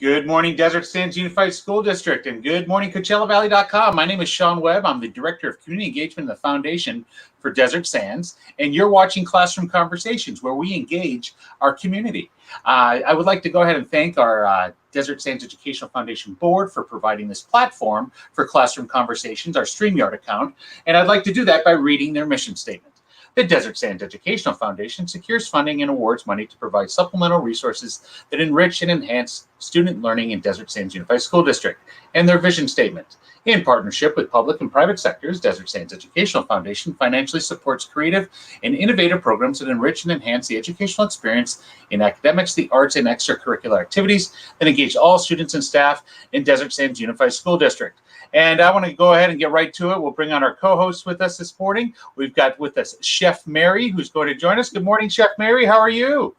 Good morning, Desert Sands Unified School District, and good morning, CoachellaValley.com. My name is Sean Webb. I'm the Director of Community Engagement in the Foundation for Desert Sands, and you're watching Classroom Conversations, where we engage our community. I would like to go ahead and thank our Desert Sands Educational Foundation Board for providing this platform for Classroom Conversations, our StreamYard account, and I'd like to do that by reading their mission statement. The Desert Sands Educational Foundation secures funding and awards money to provide supplemental resources that enrich and enhance student learning in Desert Sands Unified School District, and their vision statement. In partnership with public and private sectors, Desert Sands Educational Foundation financially supports creative and innovative programs that enrich and enhance the educational experience in academics, the arts, and extracurricular activities that engage all students and staff in Desert Sands Unified School District. And I want to go ahead and get right to it. We'll bring on our co-hosts with us this morning. We've got with us Chef Mary, who's going to join us. Good morning, Chef Mary. How are you?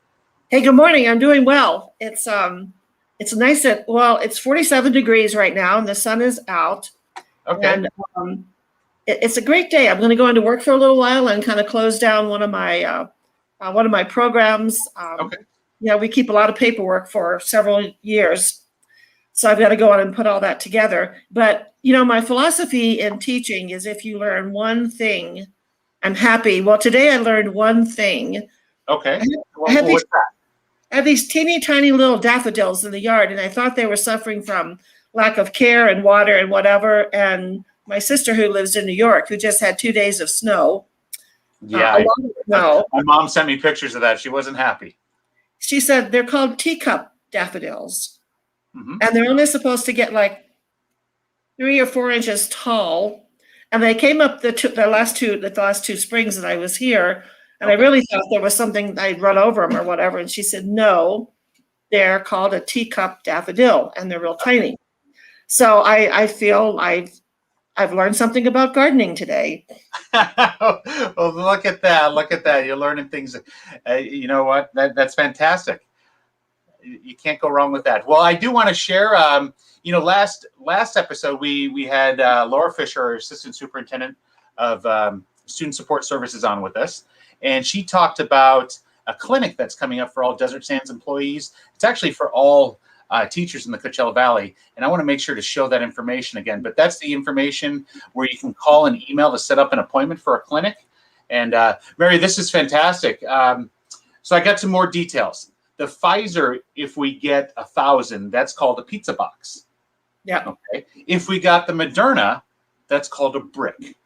Hey, good morning. I'm doing well. It's nice it's 47 degrees right now and the sun is out. Okay. And it's a great day. I'm going to go into work for a little while and kind of close down one of my programs. Okay. Yeah, we keep a lot of paperwork for several years. So I've got to go on and put all that together. But, my philosophy in teaching is if you learn one thing, I'm happy. Well, today I learned one thing. Okay. I have these teeny tiny little daffodils in the yard, and I thought they were suffering from lack of care and water and whatever. And my sister, who lives in New York, who just had 2 days of snow. Yeah. My mom sent me pictures of that. She wasn't happy. She said they're called teacup daffodils. Mm-hmm. And they're only supposed to get like 3 or 4 inches tall. And they came up the last two springs that I was here. And I really thought there was something I'd run over them or whatever. And she said, no, they're called a teacup daffodil and they're real tiny. So I feel I've learned something about gardening today. Well, look at that. Look at that. You're learning things. You know what? That's fantastic. You can't go wrong with that. Well, I do want to share, last episode, we had Laura Fisher, our Assistant Superintendent of Student Support Services, on with us. And she talked about a clinic that's coming up for all Desert Sands employees. It's actually for all teachers in the Coachella Valley. And I want to make sure to show that information again. But that's the information where you can call and email to set up an appointment for a clinic. And Mary, this is fantastic. So I got some more details. The Pfizer, if we get 1,000, that's called a pizza box. Yeah. Okay. If we got the Moderna, that's called a brick.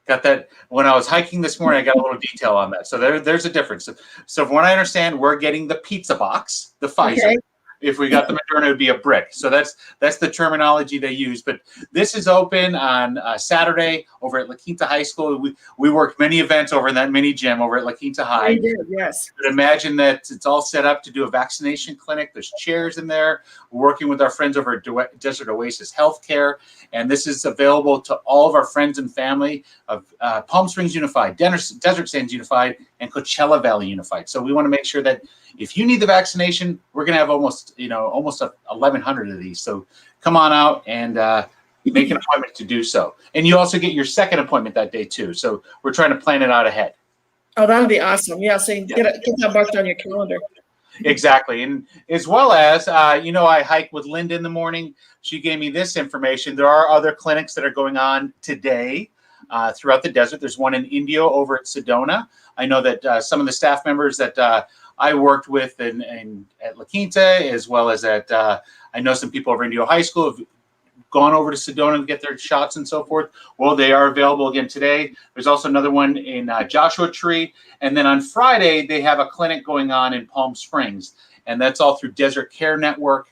Got that? When I was hiking this morning, I got a little detail on that. So there's a difference. So from what I understand, we're getting the pizza box, the Pfizer. Okay. If we got the Moderna, it would be a brick. So that's the terminology they use. But this is open on Saturday over at La Quinta High School. We worked many events over in that mini gym over at La Quinta High. We did, yes. But imagine that it's all set up to do a vaccination clinic. There's chairs in there. We're working with our friends over at Desert Oasis Healthcare. And this is available to all of our friends and family of Palm Springs Unified, Desert Sands Unified, and Coachella Valley Unified. So we want to make sure that if you need the vaccination, we're going to have almost 1,100 of these. So come on out and make an appointment to do so. And you also get your second appointment that day too. So we're trying to plan it out ahead. Oh, that'll be awesome. Yeah, so you get that marked on your calendar. Exactly. And as well as, I hike with Linda in the morning. She gave me this information. There are other clinics that are going on today throughout the desert. There's one in Indio over at Sedona. I know that some of the staff members that I worked with at La Quinta, as well as at, I know some people over Indio High School have gone over to Sedona to get their shots and so forth. Well, they are available again today. There's also another one in Joshua Tree. And then on Friday, they have a clinic going on in Palm Springs. And that's all through Desert Care Network.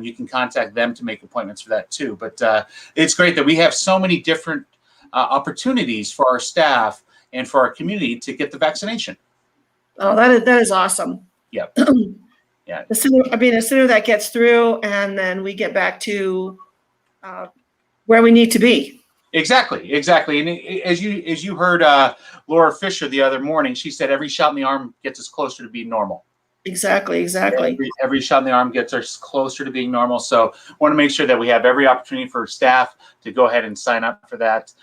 You can contact them to make appointments for that too. But it's great that we have so many different opportunities for our staff and for our community to get the vaccination. Oh, that is awesome. Yeah. Yeah. The sooner that gets through, and then we get back to where we need to be. Exactly. And as you heard Laura Fisher the other morning, she said every shot in the arm gets us closer to being normal. Exactly. Every shot in the arm gets us closer to being normal. So want to make sure that we have every opportunity for staff to go ahead and sign up for that.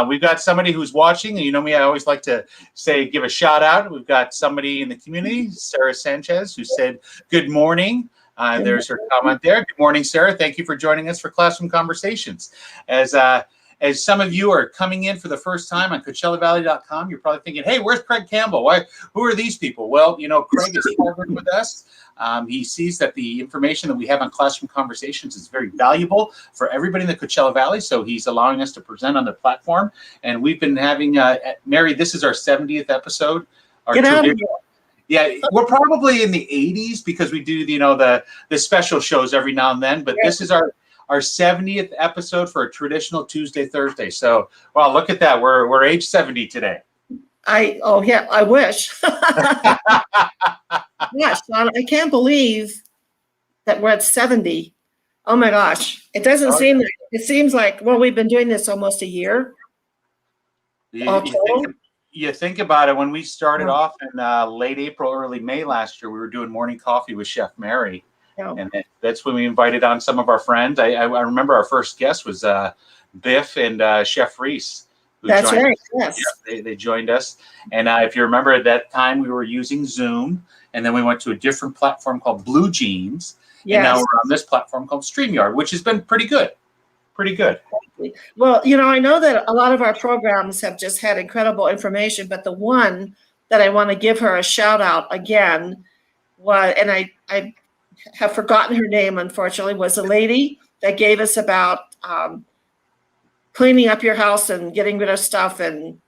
We've got somebody who's watching, and you know me, I always like to give a shout out. We've got somebody in the community, Sarah Sanchez, who said, good morning. There's her comment there. Good morning, Sarah. Thank you for joining us for Classroom Conversations. As some of you are coming in for the first time on CoachellaValley.com, you're probably thinking, hey, where's Craig Campbell? Who are these people? Well, Craig is partnered with us. He sees that the information that we have on Classroom Conversations is very valuable for everybody in the Coachella Valley, so he's allowing us to present on the platform. And we've been having, Mary, this is our 70th episode. Get out of here. Yeah, we're probably in the 80s because we do, the special shows every now and then, but this is our 70th episode for a traditional Tuesday, Thursday. So, wow, look at that. We're age 70 today. I wish. Yes, I can't believe that we're at 70. Oh my gosh. It doesn't seem like, it seems like, well, we've been doing this almost a year. You think about it, when we started off in late April, early May last year, we were doing morning coffee with Chef Mary. Yeah. And that's when we invited on some of our friends. I remember our first guest was Biff and Chef Reese. That's right, yes. Yeah, they joined us. And if you remember, at that time, we were using Zoom. And then we went to a different platform called Blue Jeans. Yes. And now we're on this platform called StreamYard, which has been pretty good. Pretty good. Well, I know that a lot of our programs have just had incredible information, but the one that I want to give her a shout out again was, and I have forgotten her name, unfortunately, was a lady that gave us about cleaning up your house and getting rid of stuff and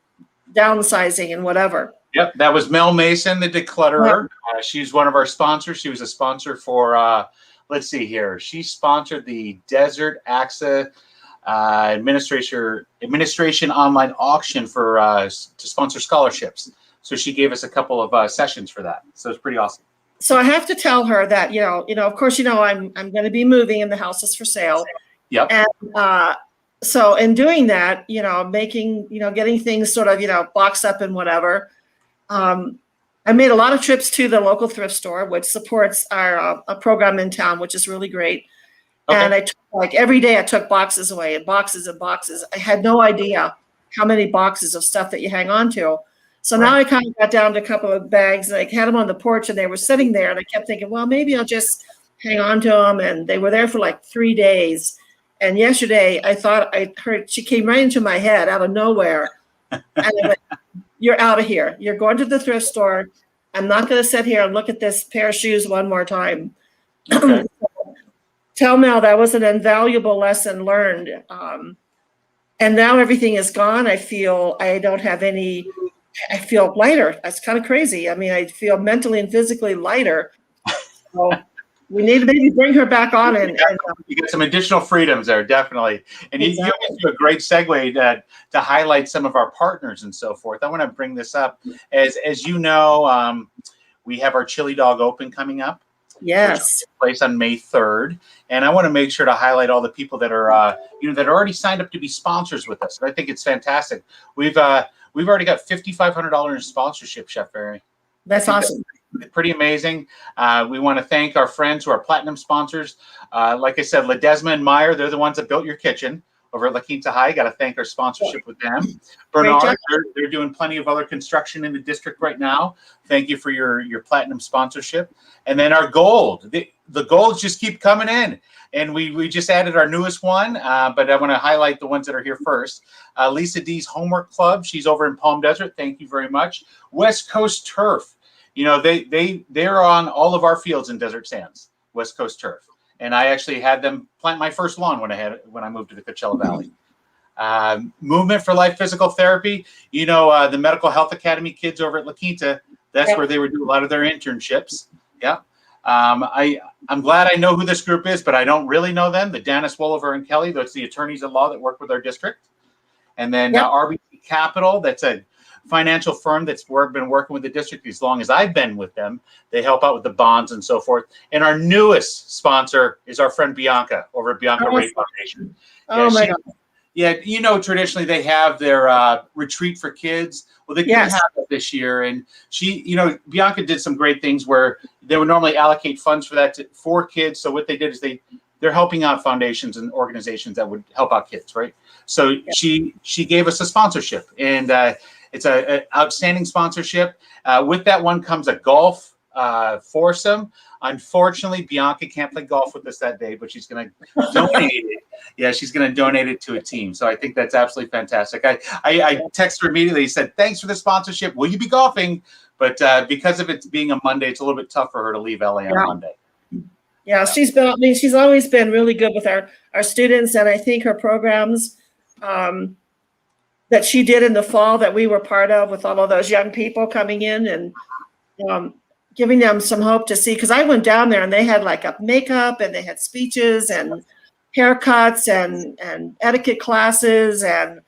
downsizing and whatever. Yep, that was Mel Mason, the declutterer. She's one of our sponsors. She was a sponsor for, let's see here. She sponsored the Desert AXA administration online auction for to sponsor scholarships. So she gave us a couple of sessions for that. So it's pretty awesome. So I have to tell her that, of course, I'm going to be moving and the house is for sale. Yep. And so in doing that, making, getting things sort of, boxed up and whatever, I made a lot of trips to the local thrift store, which supports our a program in town, which is really great. Okay. And I took, every day I took boxes away and boxes and boxes. I had no idea how many boxes of stuff that you hang on to. So now I kind of got down to a couple of bags and I had them on the porch and they were sitting there and I kept thinking, well, maybe I'll just hang on to them. And they were there for like 3 days. And yesterday I thought I heard, she came right into my head out of nowhere. And I went, you're out of here. You're going to the thrift store. I'm not going to sit here and look at this pair of shoes one more time. Okay. Tell Mel that was an invaluable lesson learned. And now everything is gone. I feel lighter. That's kind of crazy. I mean, I feel mentally and physically lighter. So we need to maybe bring her back on. And you get some additional freedoms there, definitely. And exactly. You do a great segue to highlight some of our partners and so forth. I want to bring this up. As you know, we have our Chili Dog Open coming up. Yes. Place on May 3rd. And I want to make sure to highlight all the people that are, that are already signed up to be sponsors with us. And I think it's fantastic. We've already got $5,500 in sponsorship, Chef Barry. That's awesome. Pretty amazing. We want to thank our friends who are platinum sponsors. Like I said, Ledesma and Meyer, they're the ones that built your kitchen over at La Quinta High. Got to thank our sponsorship with them. Bernard, they're doing plenty of other construction in the district right now. Thank you for your platinum sponsorship. And then our gold. The golds just keep coming in. And we just added our newest one, but I want to highlight the ones that are here first. Lisa D's Homework Club. She's over in Palm Desert. Thank you very much. West Coast Turf. They're on all of our fields in Desert Sands, West Coast Turf. And I actually had them plant my first lawn when I moved to the Coachella Valley. Movement for Life Physical Therapy. The Medical Health Academy kids over at La Quinta, that's where they were doing a lot of their internships. Yeah. I'm glad I know who this group is, but I don't really know them. The Dennis Wolliver and Kelly, that's the attorneys at law that work with our district. And then RBC Capital, that's a financial firm that's been working with the district as long as I've been with them. They help out with the bonds and so forth. And our newest sponsor is our friend Bianca over at Bianca Ray Foundation. Oh my God. Yeah, traditionally they have their retreat for kids. Well, they didn't have it this year. And she, Bianca did some great things where they would normally allocate funds for that for kids. So what they did is they're helping out foundations and organizations that would help out kids, right? So she gave us a sponsorship, and it's an outstanding sponsorship. With that one comes a golf foursome. Unfortunately, Bianca can't play golf with us that day, but she's going to donate it. Yeah, she's going to donate it to a team. So I think that's absolutely fantastic. I texted her immediately, said, thanks for the sponsorship. Will you be golfing? But because of it being a Monday, it's a little bit tough for her to leave LA on Monday. Yeah, she's always been really good with our students, and I think her programs that she did in the fall that we were part of with all of those young people coming in and giving them some hope to see, because I went down there and they had like a makeup and they had speeches and haircuts and etiquette classes and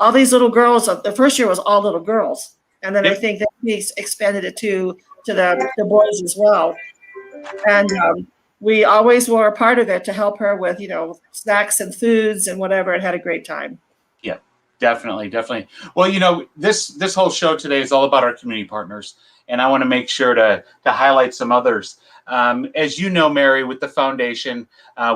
all these little girls. The first year was all little girls, and then I think that we expanded it to the boys as well. And we always were a part of it to help her with, snacks and foods and whatever, and had a great time. Yeah, definitely. Well, this whole show today is all about our community partners, and I want to make sure to highlight some others. As you know, Mary, with the foundation,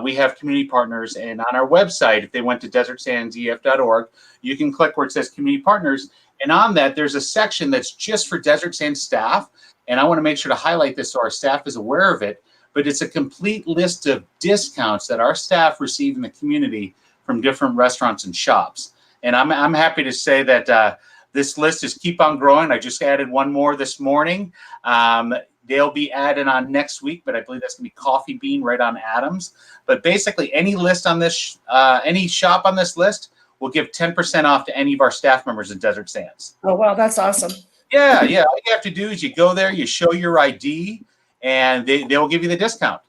we have community partners, and on our website, if they went to desertsandsef.org, you can click where it says community partners, and on that, there's a section that's just for Desert Sands staff, and I want to make sure to highlight this so our staff is aware of it. But it's a complete list of discounts that our staff receive in the community from different restaurants and shops. And I'm happy to say that this list is keep on growing. I just added one more this morning. They'll be added on next week, but I believe that's going to be Coffee Bean right on Adams. But basically, any list on this, any shop on this list will give 10% off to any of our staff members in Desert Sands. Oh, wow, that's awesome. Yeah. All you have to do is you go there, you show your ID, and they'll give you the discount.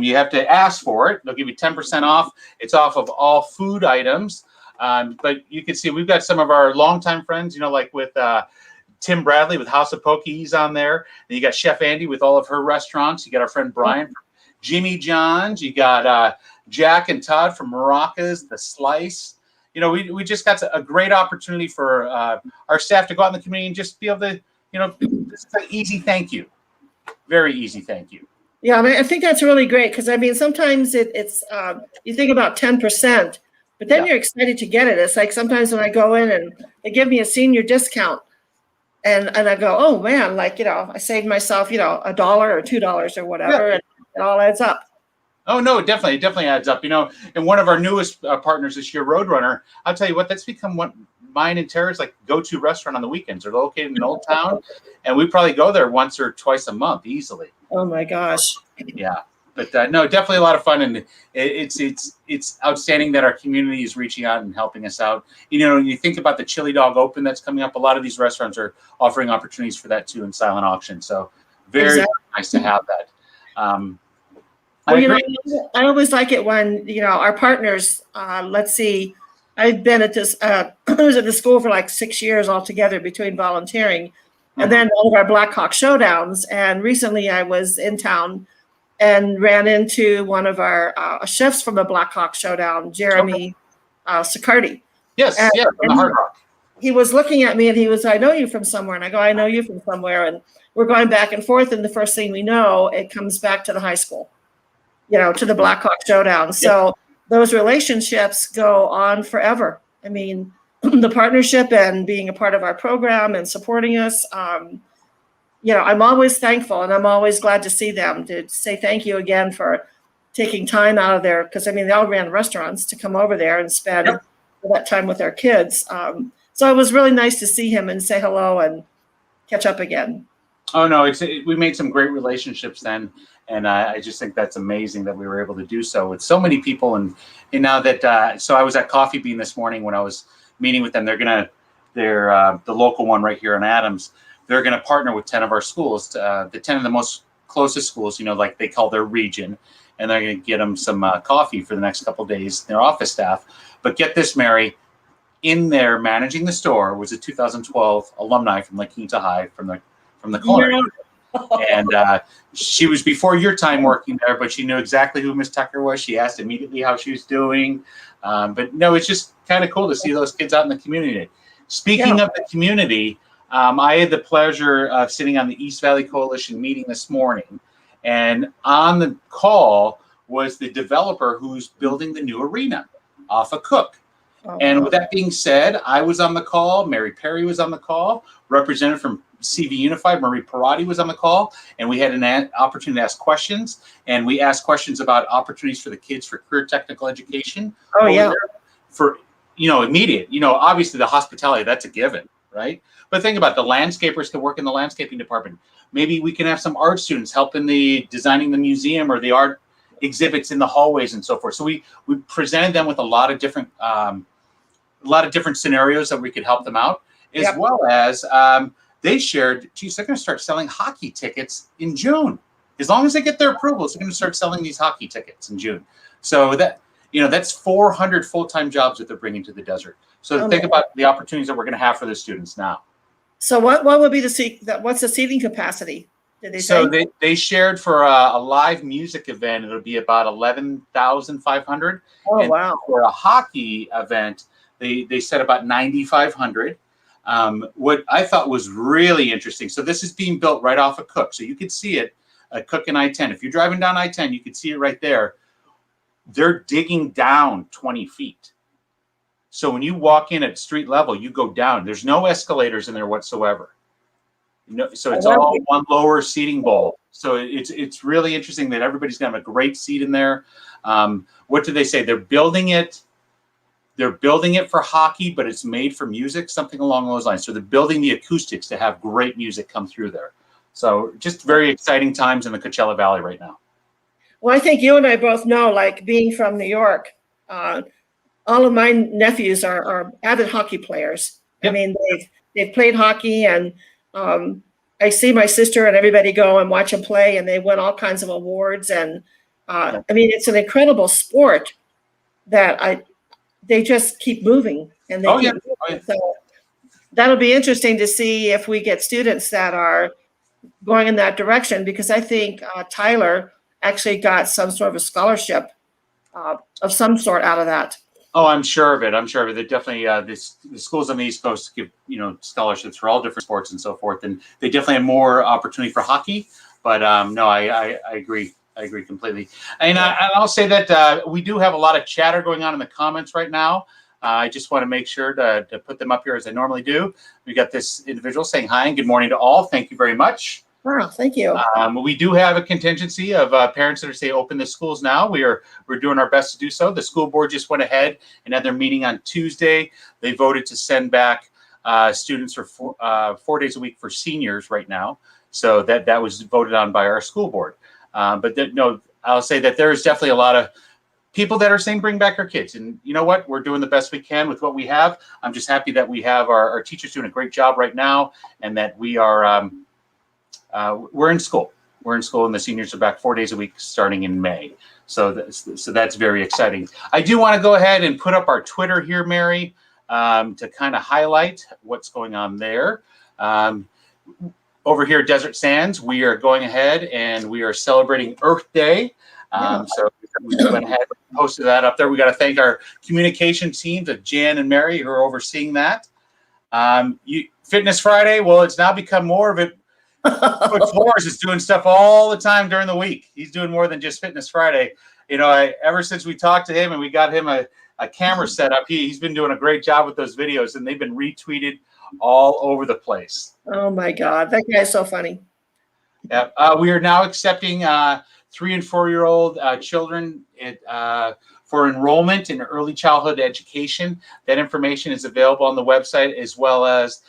You have to ask for it. They'll give you 10% off. It's off of all food items. But you can see we've got some of our longtime friends, like with Tim Bradley with House of Poke, he's on there. And you got Chef Andy with all of her restaurants. You got our friend Brian from Jimmy John's. You got Jack and Todd from Maracas, The Slice. We just got a great opportunity for our staff to go out in the community and just be able to, this is an easy thank you. Very easy thank you. Yeah, I think that's really great, because sometimes it's you think about 10%, but then you're excited to get it. It's like sometimes when I go in and they give me a senior discount, and I go, oh man, I saved myself, $1 or $2 or whatever, and it all adds up. Oh no, it definitely adds up. And one of our newest partners this year, Roadrunner, I'll tell you what, that's become mine and Tara's go-to restaurant on the weekends. They're located in Old Town, and we probably go there once or twice a month easily. Oh my gosh. Yeah, but no, definitely a lot of fun, and it's outstanding that our community is reaching out and helping us out. When you think about the Chili Dog Open that's coming up, a lot of these restaurants are offering opportunities for that too in silent auction. So very nice to have that. I always like it when our partners. Let's see. I've been at this. I was at the school for 6 years altogether between volunteering, and then all of our Black Hawk showdowns. And recently, I was in town and ran into one of our chefs from the Black Hawk showdown, Jeremy Sicardi. Yes, from the Hard Rock. He was looking at me and he was, I know you from somewhere. And I go, I know you from somewhere. And we're going back and forth. And the first thing we know, it comes back to the high school, to the Black Hawk showdown. So those relationships go on forever. The partnership and being a part of our program and supporting us, I'm always thankful, and I'm always glad to see them, to say thank you again for taking time out of their, because they all ran restaurants, to come over there and spend that time with their kids. So it was really nice to see him and say hello and catch up again. Oh no, we made some great relationships then. And I just think that's amazing that we were able to do so with so many people. And now that, so I was at Coffee Bean this morning when I was meeting with them. They're the local one right here in Adams. They're going to partner with 10 of our schools, the 10 of the most closest schools, like they call their region. And they're going to get them some coffee for the next couple of days, their office staff. But get this, Mary, in there managing the store was a 2012 alumni from La Quinta High from the corner. Yeah. And she was before your time working there, but she knew exactly who Miss Tucker was. She asked immediately how she was doing. But no, it's just kind of cool to see those kids out in the community. Speaking of the community, I had the pleasure of sitting on the East Valley Coalition meeting this morning. And on the call was the developer who's building the new arena off of Cook. And with that being said, I was on the call. Mary Perry was on the call. Representative from CV Unified, Marie Parati, was on the call, and we had an opportunity to ask questions, and we asked questions about opportunities for the kids for career technical education. Oh, yeah. For, immediate, obviously the hospitality, that's a given, right? But think about the landscapers can work in the landscaping department. Maybe we can have some art students help in the designing the museum or the art exhibits in the hallways and so forth. So we presented them with a lot of different scenarios that we could help them out, as well as they shared, geez, they're going to start selling hockey tickets in June. As long as they get their approvals, they're going to start selling these hockey tickets in June. So that's 400 full-time jobs that they're bringing to the desert. So think about the opportunities that we're going to have for the students now. So what would be what's the seating capacity? Did they say? So they shared for a live music event, it'll be about 11,500. Oh, and wow. For a hockey event, they said about 9,500. What I thought was really interesting, so this is being built right off of Cook. So you could see it at Cook and I-10. If you're driving down I-10, you could see it right there. They're digging down 20 feet. So when you walk in at street level, you go down. There's no escalators in there whatsoever. So it's all one lower seating bowl. So it's really interesting that everybody's going to have a great seat in there. What do they say? They're building it for hockey, but it's made for music, something along those lines. So they're building the acoustics to have great music come through there. So just very exciting times in the Coachella Valley right now. Well, I think you and I both know, like being from New York, all of my nephews are avid hockey players. Yep. I mean, they've played hockey, and I see my sister and everybody go and watch them play, and they win all kinds of awards. And I mean, it's an incredible sport that they just keep moving, and they keep moving. So that'll be interesting to see if we get students that are going in that direction, because I think Tyler actually got some sort of a scholarship of some sort out of that. Oh, I'm sure of it. They definitely the schools on the East Coast give scholarships for all different sports and so forth, and they definitely have more opportunity for hockey. But no, I agree. I agree completely. And I'll say that we do have a lot of chatter going on in the comments right now. I just want to make sure to put them up here as I normally do. We got this individual saying hi and good morning to all. Thank you very much. Wow, thank you. We do have a contingency of parents that are saying open the schools now. We're doing our best to do so. The school board just went ahead and had their meeting on Tuesday. They voted to send back students for 4 days a week for seniors right now. So that was voted on by our school board. No, I'll say that there is definitely a lot of people that are saying bring back our kids. And you know what? We're doing the best we can with what we have. I'm just happy that we have our teachers doing a great job right now, and that we are we're in school. We're in school, and the seniors are back 4 days a week starting in May. So that's very exciting. I do want to go ahead and put up our Twitter here, Mary, to kind of highlight what's going on there. Over here at Desert Sands, we are going ahead and we are celebrating Earth Day. So we went ahead and posted that up there. We got to thank our communication teams of Jan and Mary who are overseeing that. Fitness Friday, well, it's now become more of it. Coach Flores is doing stuff all the time during the week. He's doing more than just Fitness Friday. Ever since we talked to him and we got him a camera set up, he's been doing a great job with those videos, and they've been retweeted all over the place. Oh my God, that guy's so funny. Yeah, we are now accepting 3 and 4 year old children for enrollment in early childhood education. That information is available on the website, as well as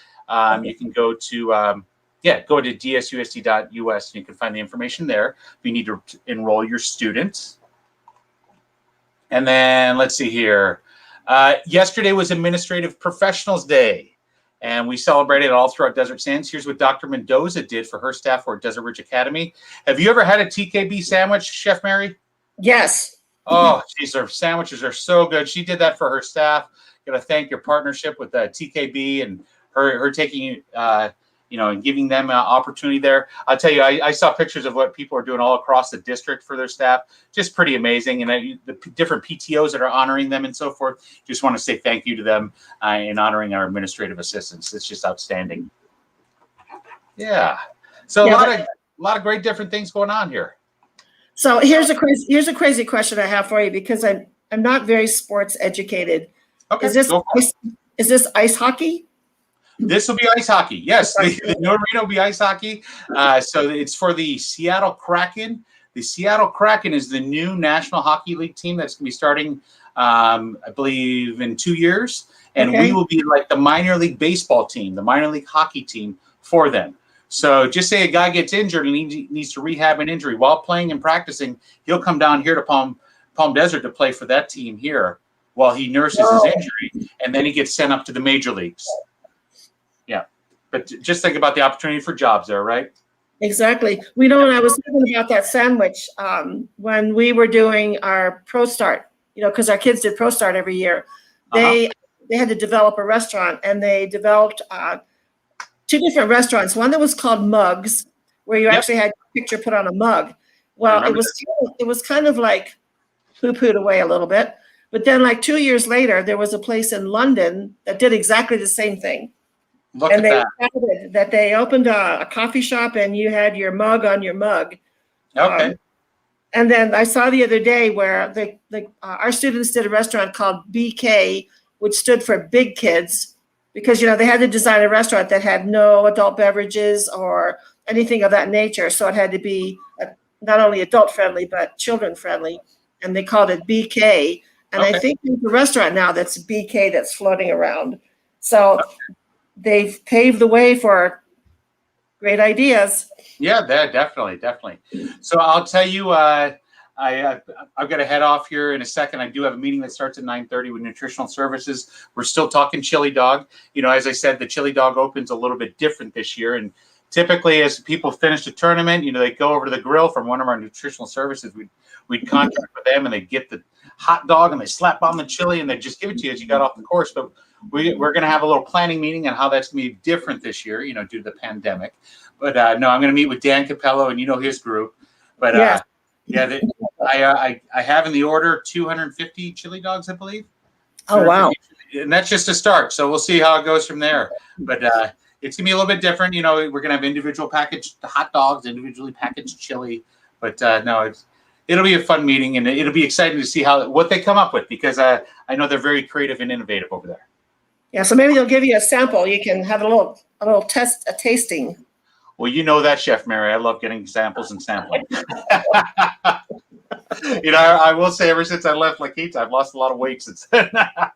you can go to DSUSD.us, and you can find the information there if you need to enroll your students. And then let's see here. Yesterday was Administrative Professionals Day, and we celebrated all throughout Desert Sands. Here's what Dr. Mendoza did for her staff for Desert Ridge Academy. Have you ever had a TKB sandwich, Chef Mary? Yes. Oh, geez, their sandwiches are so good. She did that for her staff. Got to thank your partnership with TKB and her taking and giving them an opportunity there. I'll tell you, I saw pictures of what people are doing all across the district for their staff. Just pretty amazing. And the different PTOs that are honoring them and so forth, just want to say thank you to them in honoring our administrative assistants. It's just outstanding. Yeah. So a lot of great different things going on here. So here's a crazy question I have for you, because I'm not very sports educated. Okay. Is this ice hockey? This will be ice hockey. Yes, the new arena will be ice hockey. So it's for the Seattle Kraken. The Seattle Kraken is the new National Hockey League team that's going to be starting, I believe, in 2 years. And we will be like the minor league baseball team, the minor league hockey team for them. So just say a guy gets injured and he needs to rehab an injury while playing and practicing, he'll come down here to Palm Desert to play for that team here while he nurses his injury, and then he gets sent up to the major leagues. Yeah, but just think about the opportunity for jobs there, right? Exactly. We know, and I was thinking about that sandwich when we were doing our Pro Start, because our kids did Pro Start every year. They had to develop a restaurant, and they developed 2 different restaurants. One that was called Mugs, where you actually had your picture put on a mug. Well, it was kind of like poo-pooed away a little bit. But then like 2 years later, there was a place in London that did exactly the same thing. And they decided that they opened a coffee shop and you had your mug on your mug. Okay. And then I saw the other day where our students did a restaurant called BK, which stood for Big Kids, because they had to design a restaurant that had no adult beverages or anything of that nature. So it had to be not only adult friendly but children friendly, and they called it BK. And I think there's a restaurant now that's BK that's floating around. So they've paved the way for great ideas. Yeah, definitely. So I'll tell you, I've got to head off here in a second. I do have a meeting that starts at 9:30 with Nutritional Services. We're still talking chili dog. As I said, the chili dog open's a little bit different this year. And typically, as people finish the tournament, they go over to the grill from one of our nutritional services. We'd contract with them, and they get the hot dog and they slap on the chili and they just give it to you as you got off the course. But we're going to have a little planning meeting on how that's going to be different this year, due to the pandemic. But no, I'm going to meet with Dan Capello and his group. But I have in the order 250 chili dogs, I believe. Oh, wow. And that's just a start. So we'll see how it goes from there. But it's going to be a little bit different. We're going to have individual packaged hot dogs, individually packaged chili. But no, it'll be a fun meeting, and it'll be exciting to see what they come up with, because I know they're very creative and innovative over there. Yeah, so maybe they'll give you a sample. You can have a little tasting. Well, that, Chef Mary. I love getting samples and sampling. I will say, ever since I left La Quinta, I've lost a lot of weight since then. But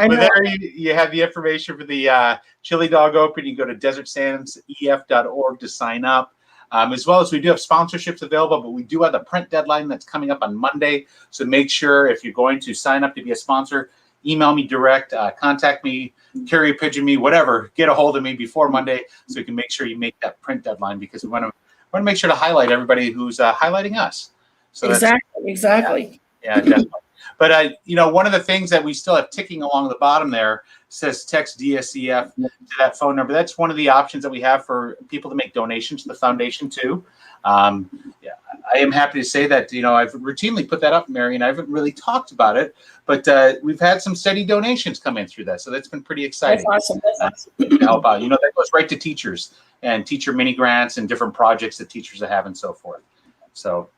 there you have the information for the Chili Dog Open. You can go to DesertSandsEF.org to sign up. As well as we do have sponsorships available, but we do have the print deadline that's coming up on Monday. So make sure, if you're going to sign up to be a sponsor, email me direct, contact me, carrier pigeon me, whatever. Get a hold of me before Monday so we can make sure you make that print deadline, because we want to make sure to highlight everybody who's highlighting us. So exactly. Yeah, definitely. But one of the things that we still have ticking along the bottom there says text DSEF to that phone number. That's one of the options that we have for people to make donations to the foundation too. I am happy to say that I've routinely put that up, Mary, and I haven't really talked about it, but we've had some steady donations come in through that, so that's been pretty exciting. That's awesome. To help out. That goes right to teachers and teacher mini grants and different projects that teachers have and so forth. So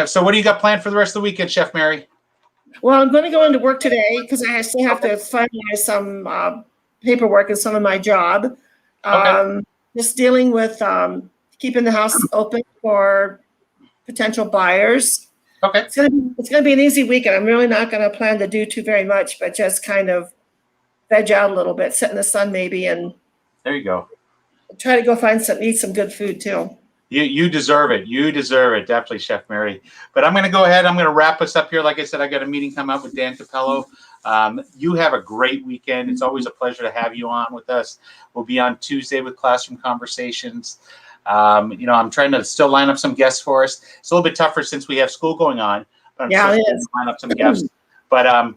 So what do you got planned for the rest of the weekend, Chef Mary? Well, I'm going to go into work today because I still have to finalize some paperwork and some of my job. Just dealing with keeping the house open for potential buyers. Okay. It's gonna be an easy weekend. I'm really not going to plan to do very much, but just kind of veg out a little bit, sit in the sun maybe, and there you go. Try to go eat some good food too. You deserve it. You deserve it. Definitely, Chef Mary. But I'm going to go ahead. I'm going to wrap us up here. Like I said, I got a meeting coming up with Dan Capello. You have a great weekend. It's always a pleasure to have you on with us. We'll be on Tuesday with Classroom Conversations. I'm trying to still line up some guests for us. It's a little bit tougher since we have school going on. But I'm still trying to line up some guests. But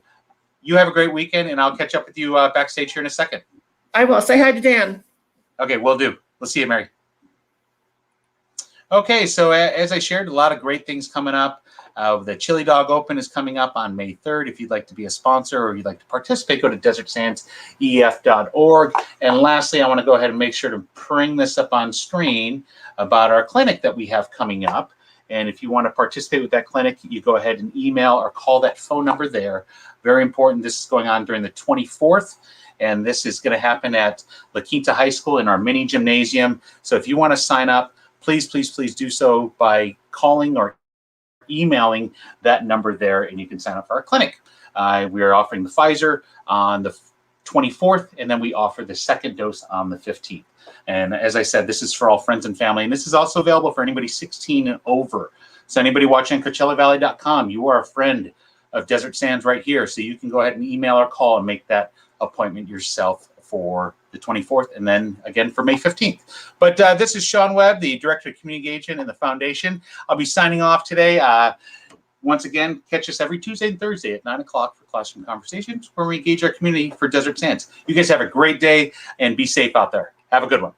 you have a great weekend, and I'll catch up with you backstage here in a second. I will. Say hi to Dan. Okay, will do. We'll see you, Mary. Okay, so as I shared, a lot of great things coming up. The Chili Dog Open is coming up on May 3rd. If you'd like to be a sponsor or you'd like to participate, go to DesertSandsEF.org. And lastly, I want to go ahead and make sure to bring this up on screen about our clinic that we have coming up. And if you want to participate with that clinic, you go ahead and email or call that phone number there. Very important. This is going on during the 24th. And this is going to happen at La Quinta High School in our mini gymnasium. So if you want to sign up, please, please, please do so by calling or emailing that number there, and you can sign up for our clinic. We are offering the Pfizer on the 24th, and then we offer the second dose on the 15th. And as I said, this is for all friends and family, and this is also available for anybody 16 and over. So anybody watching on CoachellaValley.com, you are a friend of Desert Sands right here, so you can go ahead and email or call and make that appointment yourself for the 24th, and then again for May 15th. But this is Sean Webb, the Director of Community Engagement in the Foundation. I'll be signing off today. Once again, catch us every Tuesday and Thursday at 9 o'clock for Classroom Conversations, where we engage our community for Desert Sands. You guys have a great day and be safe out there. Have a good one.